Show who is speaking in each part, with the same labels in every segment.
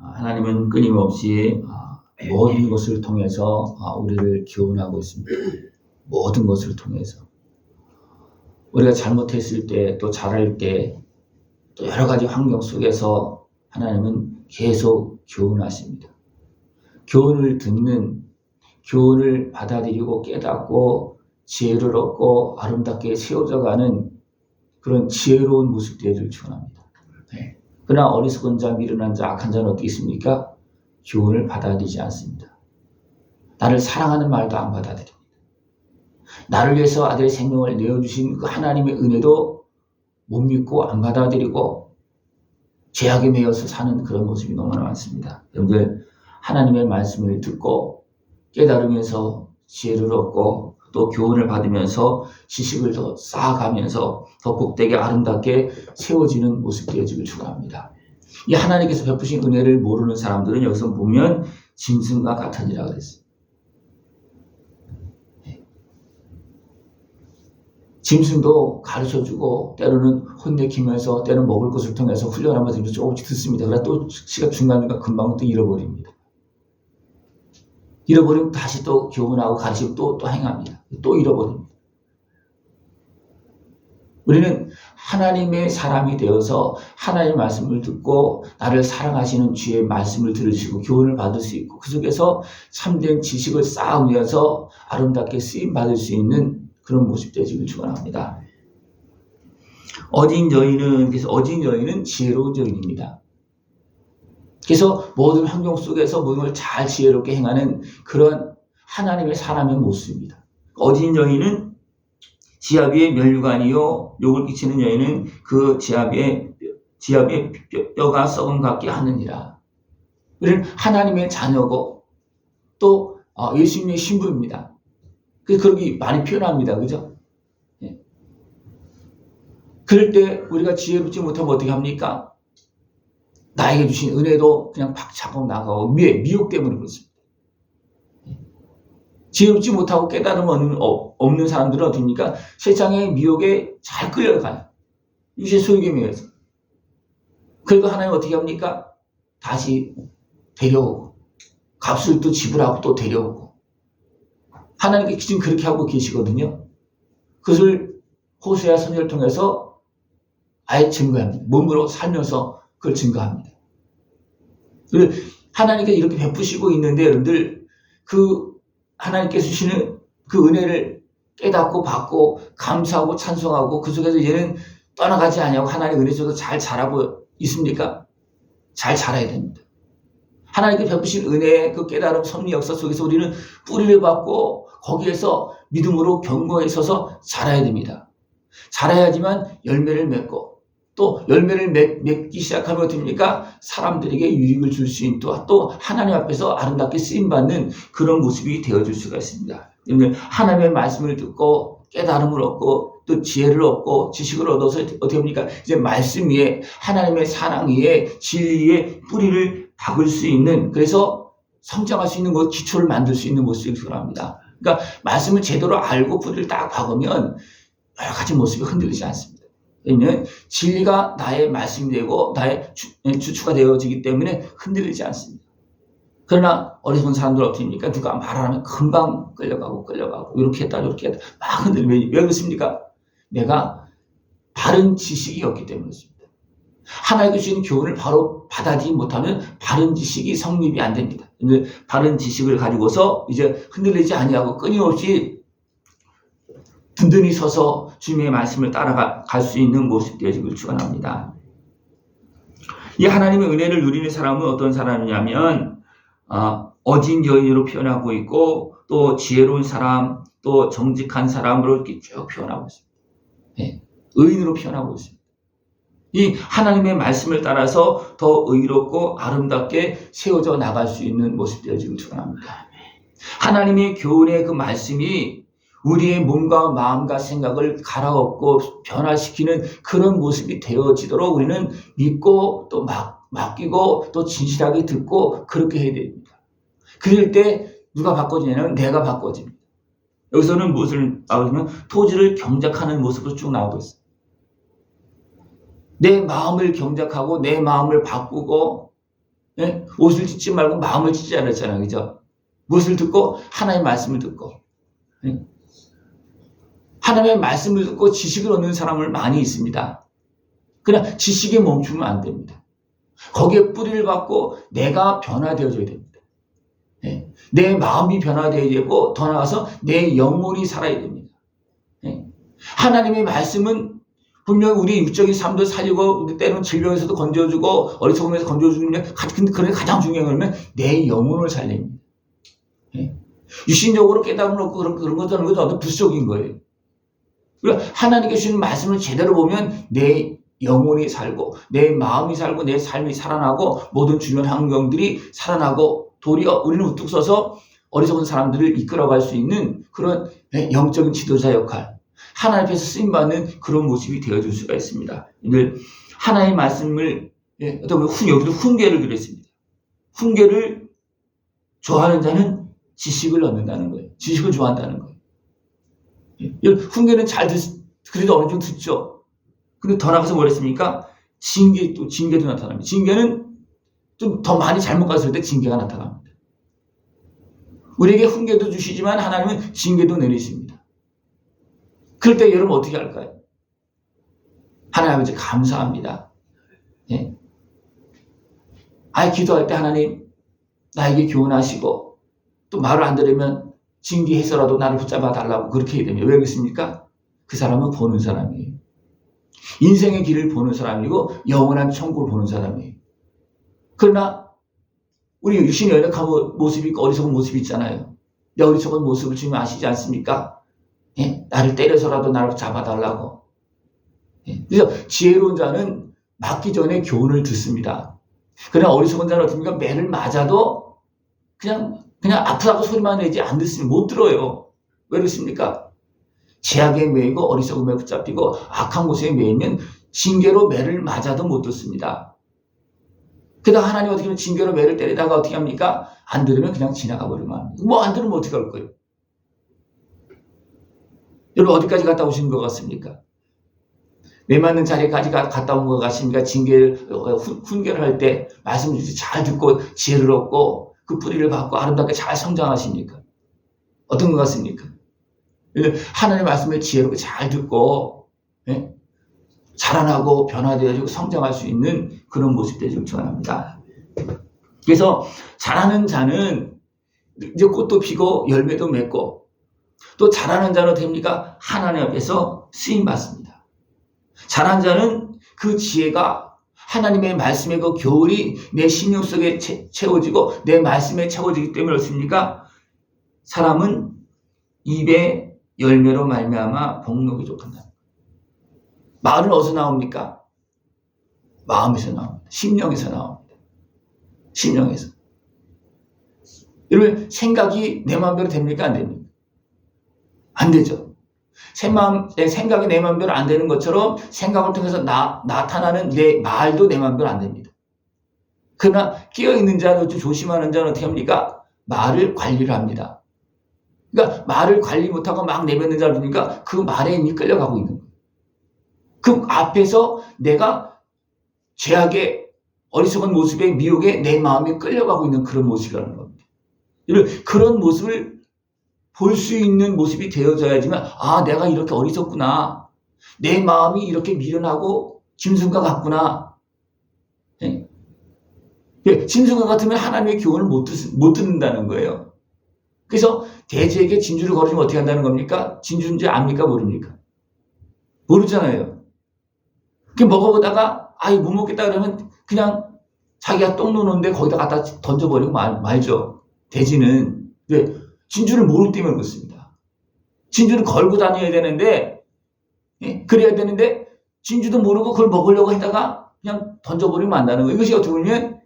Speaker 1: 하나님은 끊임없이 모든 것을 통해서 우리를 교훈하고 있습니다. 모든 것을 통해서. 우리가 잘못했을 때, 또 잘할 때, 또 여러 가지 환경 속에서 하나님은 계속 교훈하십니다. 교훈을 듣는, 교훈을 받아들이고 깨닫고 지혜를 얻고 아름답게 세워져가는 그런 지혜로운 모습 되기를 축원합니다. 그러나 어리석은 자, 미련한 자, 악한 자는 어떻게 있습니까? 교훈을 받아들이지 않습니다. 나를 사랑하는 말도 안 받아들입니다. 나를 위해서 아들의 생명을 내어주신 그 하나님의 은혜도 못 믿고 안 받아들이고 죄악에 매여서 사는 그런 모습이 너무나 많습니다. 여러분들, 하나님의 말씀을 듣고 깨달으면서 지혜를 얻고 또 교훈을 받으면서 지식을 더 쌓아가면서 더 복되게 아름답게 세워지는 모습 되어지길 축원합니다. 이 하나님께서 베푸신 은혜를 모르는 사람들은 여기서 보면 짐승과 같으니라 그랬어요. 짐승도 가르쳐주고 때로는 혼내키면서 때로는 먹을 것을 통해서 훈련하면서 조금씩 듣습니다. 그러나 또 시간 중간중간 금방 또 잃어버립니다. 잃어버리면 다시 또 교훈하고 가르치고 또 행합니다. 또 잃어버립니다. 우리는 하나님의 사람이 되어서 하나님의 말씀을 듣고 나를 사랑하시는 주의 말씀을 들으시고 교훈을 받을 수 있고 그 속에서 참된 지식을 쌓으면서 아름답게 쓰임받을 수 있는 그런 모습 되시길 축원합니다. 어진 여인은 지혜로운 여인입니다. 그래서 모든 환경 속에서 모든 걸 잘 지혜롭게 행하는 그런 하나님의 사람의 모습입니다. 어진 여인은 지아비의 면류관이요 욕을 끼치는 여인은 그 지아비의 뼈가 썩음 같게 하느니라. 우리는 하나님의 자녀고 또 예수님의 신부입니다. 그렇게 많이 표현합니다. 그죠? 예. 그럴 때 우리가 지혜롭지 못하면 어떻게 합니까? 나에게 주신 은혜도 그냥 박차고 나가고 미혹 때문에 그렇습니다. 지혜롭지 못하고 깨달음 없는 사람들은 어떻습니까? 세상의 미혹에 잘 끌려가요. 육신의 소욕에 매여서. 그래도 하나님 어떻게 합니까? 다시 데려오고 값을 또 지불하고 또 데려오고 하나님께 지금 그렇게 하고 계시거든요. 그것을 호세아 선지자를 통해서 아예 증거합니다. 몸으로 살면서 그걸 증거합니다. 하나님께 이렇게 베푸시고 있는데 여러분들 그 하나님께서 주시는 그 은혜를 깨닫고 받고 감사하고 찬송하고 그 속에서 얘는 떠나가지 않냐고 하나님의 은혜 속에서 잘 자라고 있습니까? 잘 자라야 됩니다. 하나님께 베푸신 은혜의 그 깨달음 섭리 역사 속에서 우리는 뿌리를 받고 거기에서 믿음으로 견고에 서서 자라야 됩니다. 자라야지만 열매를 맺고 또 열매를 맺기 시작하면 어떻습니까? 사람들에게 유익을 줄 수 있는 또 하나님 앞에서 아름답게 쓰임받는 그런 모습이 되어줄 수가 있습니다. 하나님의 말씀을 듣고 깨달음을 얻고 또 지혜를 얻고 지식을 얻어서 어떻게 합니까? 이제 말씀 위에 하나님의 사랑 위에 진리의 뿌리를 박을 수 있는 그래서 성장할 수 있는 기초를 만들 수 있는 모습이 필요합니다. 그러니까 말씀을 제대로 알고 뿌리를 딱 박으면 여러 가지 모습이 흔들리지 않습니다. 왜냐하면 진리가 나의 말씀이 되고 나의 주추가 되어지기 때문에 흔들리지 않습니다. 그러나 어리석은 사람들 어떻습니까? 누가 말하면 금방 끌려가고 이렇게 했다 막 흔들리면 왜 그렇습니까? 내가 바른 지식이 없기 때문에 그렇습니다. 하나님께 주신 교훈을 바로 받아들이지 못하면 바른 지식이 성립이 안 됩니다. 바른 지식을 가지고서 이제 흔들리지 아니하고 끊임없이 든든히 서서 주님의 말씀을 따라갈 수 있는 모습 되어지길 축원합니다. 이 하나님의 은혜를 누리는 사람은 어떤 사람이냐면 어진 여인으로 표현하고 있고 또 지혜로운 사람 또 정직한 사람으로 이렇게 쭉 표현하고 있습니다. 네, 의인으로 표현하고 있습니다. 이 하나님의 말씀을 따라서 더 의롭고 아름답게 세워져 나갈 수 있는 모습 되어지길 축원합니다. 하나님의 교훈의 그 말씀이 우리의 몸과 마음과 생각을 갈아엎고 변화시키는 그런 모습이 되어지도록 우리는 믿고 또 맡기고 또 진실하게 듣고 그렇게 해야 됩니다. 그럴 때 누가 바꿔지냐면 내가 바꿔집니다. 여기서는 무엇을 나오냐면 토지를 경작하는 모습으로 쭉 나오고 있어요. 내 마음을 경작하고 내 마음을 바꾸고 예? 옷을 찢지 말고 마음을 찢지 않았잖아요. 그죠? 무엇을 듣고? 하나님의 말씀을 듣고. 예? 하나님의 말씀을 듣고 지식을 얻는 사람을 많이 있습니다. 그러나 지식에 멈추면 안 됩니다. 거기에 뿌리를 받고 내가 변화되어져야 됩니다. 예? 내 마음이 변화되어야 되고 더 나아가서 내 영혼이 살아야 됩니다. 예? 하나님의 말씀은 분명히 우리 육적인 삶도 살리고 때로는 질병에서도 건져주고 어리석음에서 건져주는데 근데 그게 가장 중요한 건 내 영혼을 살립니다. 예? 육신적으로 깨달음을 얻고 그런 것들은 어떤 부수적인 거예요. 그러니까 하나님께 주신 말씀을 제대로 보면 내 영혼이 살고 내 마음이 살고 내 삶이 살아나고 모든 주변 환경들이 살아나고 도리어 우리는 우뚝 서서 어리석은 사람들을 이끌어갈 수 있는 그런 영적인 지도자 역할, 하나님 앞에서 쓰임받는 그런 모습이 되어줄 수가 있습니다. 이들 하나님의 말씀을 어떤 여기도 훈계를 그랬습니다. 훈계를 좋아하는 자는 지식을 얻는다는 거예요. 지식을 좋아한다는 거예요. 훈계는 그래도 어느 정도 듣죠. 근데 더 나가서 뭐랬습니까? 징계도 나타납니다. 징계는 좀 더 많이 잘못 갔을 때 징계가 나타납니다. 우리에게 훈계도 주시지만 하나님은 징계도 내리십니다. 그럴 때 여러분 어떻게 할까요? 하나님 아버지 감사합니다. 예. 기도할 때 하나님 나에게 교훈하시고 또 말을 안 들으면 징계해서라도 나를 붙잡아 달라고 그렇게 해야 됩니다. 왜 그렇습니까? 그 사람은 보는 사람이에요. 인생의 길을 보는 사람이고 영원한 천국을 보는 사람이에요. 그러나 우리 육신의 연약한 모습이 있고 어리석은 모습이 있잖아요. 내 어리석은 모습을 주님 아시지 않습니까? 예? 나를 때려서라도 나를 잡아달라고. 예? 그래서 지혜로운 자는 맞기 전에 교훈을 듣습니다. 그러나 어리석은 자는 어떻습니까? 매를 맞아도 그냥 아프다고 소리만 내지 안 듣습니다. 못 들어요. 왜 그렇습니까? 죄악에 매이고 어리석음에 붙잡히고 악한 모습에 매이면 징계로 매를 맞아도 못 듣습니다. 그러다 하나님 어떻게 하면 징계로 매를 때리다가 어떻게 합니까? 안 들으면 그냥 지나가 버리면 합니다. 뭐 안 들으면 어떻게 할 거예요? 여러분 어디까지 갔다 오신 것 같습니까? 매 맞는 자리까지 갔다 온 것 같습니까? 훈계를 할 때 말씀 주시 잘 듣고 지혜를 얻고 그 뿌리를 받고 아름답게 잘 성장하십니까? 어떤 것 같습니까? 하나님의 말씀을 지혜롭게 잘 듣고 예? 자라나고 변화되어지고 성장할 수 있는 그런 모습 되기를 축원합니다. 그래서 자라는 자는 이제 꽃도 피고 열매도 맺고 또 자라는 자는 됩니까? 하나님 앞에서 쓰임 받습니다. 자라는 자는 그 지혜가 하나님의 말씀의 그 교훈이 내 심령 속에 채워지고 내 말씀에 채워지기 때문에 그렇습니까? 사람은 입의 열매로 말미암아 복록이 족한다. 말은 어디서 나옵니까? 마음에서 나옵니다. 심령에서 나옵니다. 심령에서. 여러분 생각이 내 마음대로 됩니까? 안 됩니까? 안 되죠. 생각이 내 마음대로 안 되는 것처럼 생각을 통해서 나타나는 내 말도 내 마음대로 안 됩니다. 그러나 끼어있는 자는 조심하는 자는 어떻게 합니까? 말을 관리를 합니다. 그러니까 말을 관리 못하고 막 내뱉는 자를 보니까 그 말에 이미 끌려가고 있는 거예요. 그 앞에서 내가 죄악의 어리석은 모습에 미혹에 내 마음이 끌려가고 있는 그런 모습이라는 겁니다. 그런 모습을 볼 수 있는 모습이 되어져야지만 내가 이렇게 어리석구나. 내 마음이 이렇게 미련하고 짐승과 같구나. 예? 짐승과 같으면 하나님의 교훈을 못 듣는다는 거예요. 그래서 돼지에게 진주를 걸으면 어떻게 한다는 겁니까? 진주인지 압니까? 모릅니까? 모르잖아요. 그 먹어보다가 못 먹겠다 그러면 그냥 자기가 똥 누는데 거기다 갖다 던져버리고 말죠. 돼지는. 왜? 진주를 모르기 때문에 그렇습니다. 진주를 걸고 다녀야 되는데 그래야 되는데 진주도 모르고 그걸 먹으려고 했다가 그냥 던져버리면 안다는 거예요. 이것이 어떻게 보면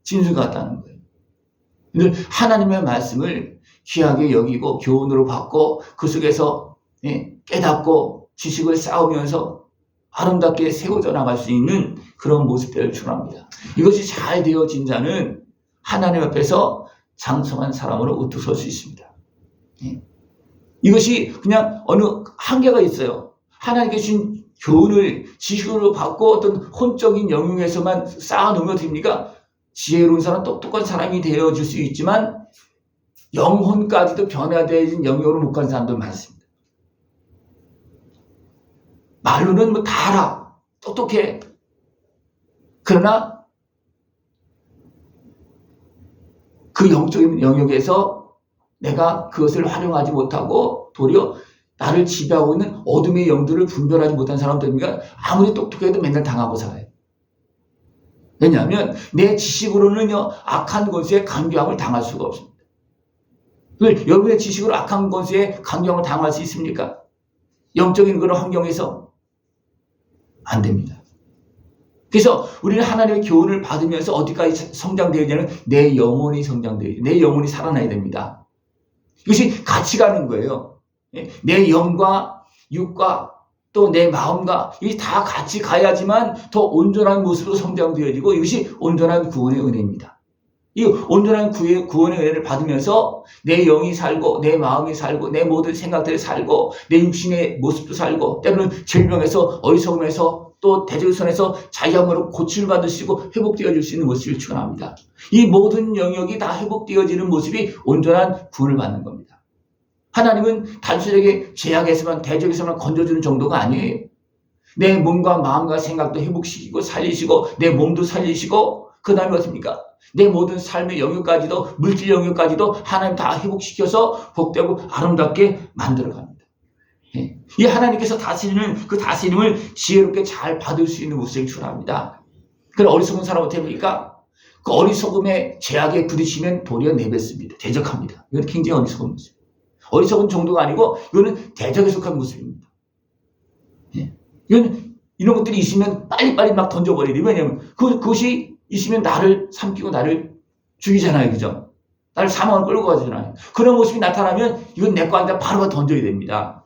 Speaker 1: 진주 같다는 거예요. 하나님의 말씀을 귀하게 여기고 교훈으로 받고 그 속에서 깨닫고 지식을 쌓으면서 아름답게 세워져 나갈 수 있는 그런 모습들을 축원합니다. 이것이 잘 되어진 자는 하나님 앞에서 장성한 사람으로 우뚝 설 수 있습니다. 이것이 그냥 어느 한계가 있어요. 하나님께 주신 교훈을 지식으로 받고 어떤 혼적인 영역에서만 쌓아놓으면 됩니까? 지혜로운 사람, 똑똑한 사람이 되어질 수 있지만 영혼까지도 변화되어진 영역으로 못 가는 사람도 많습니다. 말로는 뭐 다 알아. 똑똑해. 그러나 그 영적인 영역에서 내가 그것을 활용하지 못하고 도리어 나를 지배하고 있는 어둠의 영들을 분별하지 못한 사람들이니까 아무리 똑똑해도 맨날 당하고 살아요. 왜냐하면 내 지식으로는요, 악한 권세에 강경함을 당할 수가 없습니다. 여러분의 지식으로 악한 권세에 강경함을 당할 수 있습니까? 영적인 그런 환경에서 안 됩니다. 그래서 우리는 하나님의 교훈을 받으면서 어디까지 성장되어야 되냐면 내 영혼이 성장되어야 돼요. 내 영혼이 살아나야 됩니다. 이것이 같이 가는 거예요. 내 영과 육과 또 내 마음과 이게 다 같이 가야지만 더 온전한 모습으로 성장되어지고 이것이 온전한 구원의 은혜입니다. 이 온전한 구원의 은혜를 받으면서 내 영이 살고 내 마음이 살고 내 모든 생각들이 살고 내 육신의 모습도 살고 때로는 질병에서 어리석음에서 또 대적선에서 자유함으로 고침을 받으시고 회복되어질 수 있는 모습을 축원합니다. 이 모든 영역이 다 회복되어지는 모습이 온전한 구원을 받는 겁니다. 하나님은 단순하게 죄악에서만 대적에서만 건져주는 정도가 아니에요. 내 몸과 마음과 생각도 회복시키고 살리시고 내 몸도 살리시고 그 다음에 어떻습니까? 내 모든 삶의 영역까지도 물질 영역까지도 하나님 다 회복시켜서 복되고 아름답게 만들어갑니다. 이 하나님께서 다스리는 그 다스림을 지혜롭게 잘 받을 수 있는 모습을 축원합니다. 그런 어리석은 사람은 어떻게 합니까? 그 어리석음에 죄악에 부딪히면 도리어 내뱉습니다. 대적합니다. 이건 굉장히 어리석은 모습. 어리석은 정도가 아니고 이거는 대적에 속한 모습입니다. 이건 이런 것들이 있으면 빨리빨리 막 던져버리니 왜냐하면 그것이 있으면 나를 삼키고 나를 죽이잖아요. 그죠? 나를 사망을 끌고 가잖아요. 그런 모습이 나타나면 이건 내 거 아니다. 바로 던져야 됩니다.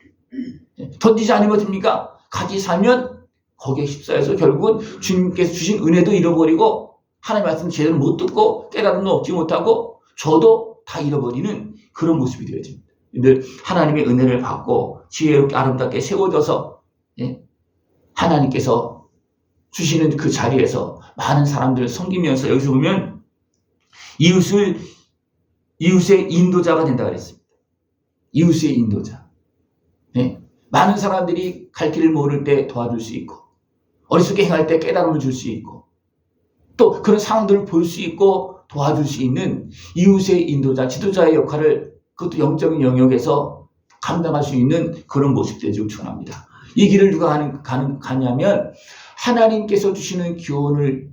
Speaker 1: 던지지 않으면 어떻습니까? 같이 살면 거기에 휩싸여서 결국은 주님께서 주신 은혜도 잃어버리고 하나님 말씀 제대로 못 듣고 깨달음도 얻지 못하고 저도 다 잃어버리는 그런 모습이 되어집니다. 늘 하나님의 은혜를 받고 지혜롭게 아름답게 세워져서 하나님께서 주시는 그 자리에서 많은 사람들을 섬기면서 여기서 보면 이웃의 인도자가 된다 그랬습니다. 이웃의 인도자. 많은 사람들이 갈 길을 모를 때 도와줄 수 있고 어리석게 행할 때 깨달음을 줄 수 있고 또 그런 상황들을 볼 수 있고 도와줄 수 있는 이웃의 인도자, 지도자의 역할을 그것도 영적인 영역에서 감당할 수 있는 그런 모습 되기를 축원합니다. 이 길을 누가 가냐면 하나님께서 주시는 교훈을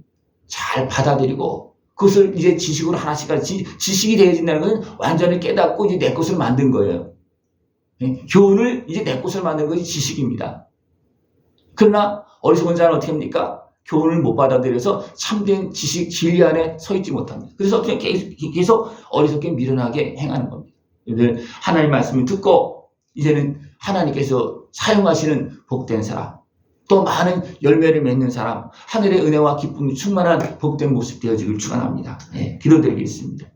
Speaker 1: 잘 받아들이고 그것을 이제 지식으로 하나씩 지식이 되어진다는 것은 완전히 깨닫고 이제 내 것을 만든 거예요. 교훈을 이제 내 것을 만든 것이 지식입니다. 그러나 어리석은 자는 어떻게 합니까? 교훈을 못 받아들여서 참된 지식 진리 안에 서 있지 못합니다. 그래서 어떻게 계속 어리석게 미련하게 행하는 겁니다. 여러분들 하나님의 말씀을 듣고 이제는 하나님께서 사용하시는 복된 사람, 또 많은 열매를 맺는 사람, 하늘의 은혜와 기쁨이 충만한 복된 모습 되어지길 축원합니다. 기도드리겠습니다.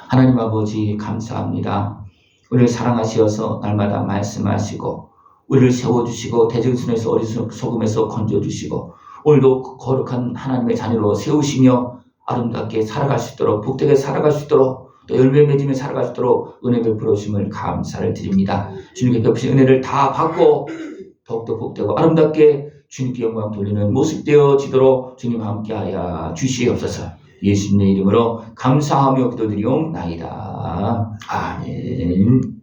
Speaker 1: 하나님 아버지 감사합니다. 우리를 사랑하시어서 날마다 말씀하시고 우리를 세워주시고 대적선에서 어리석음에서 건져주시고 오늘도 거룩한 하나님의 자녀로 세우시며 아름답게 살아갈 수 있도록 복되게 살아갈 수 있도록 또 열매 맺으며 살아갈 수 있도록 은혜 베풀어 주심을 감사를 드립니다. 주님께 베푸신 은혜를 다 받고 더욱더 복되고 아름답게 주님께 영광 돌리는 모습 되어지도록 주님 함께하여 주시옵소서. 예수님의 이름으로 감사하며 기도드리옵나이다. 아멘.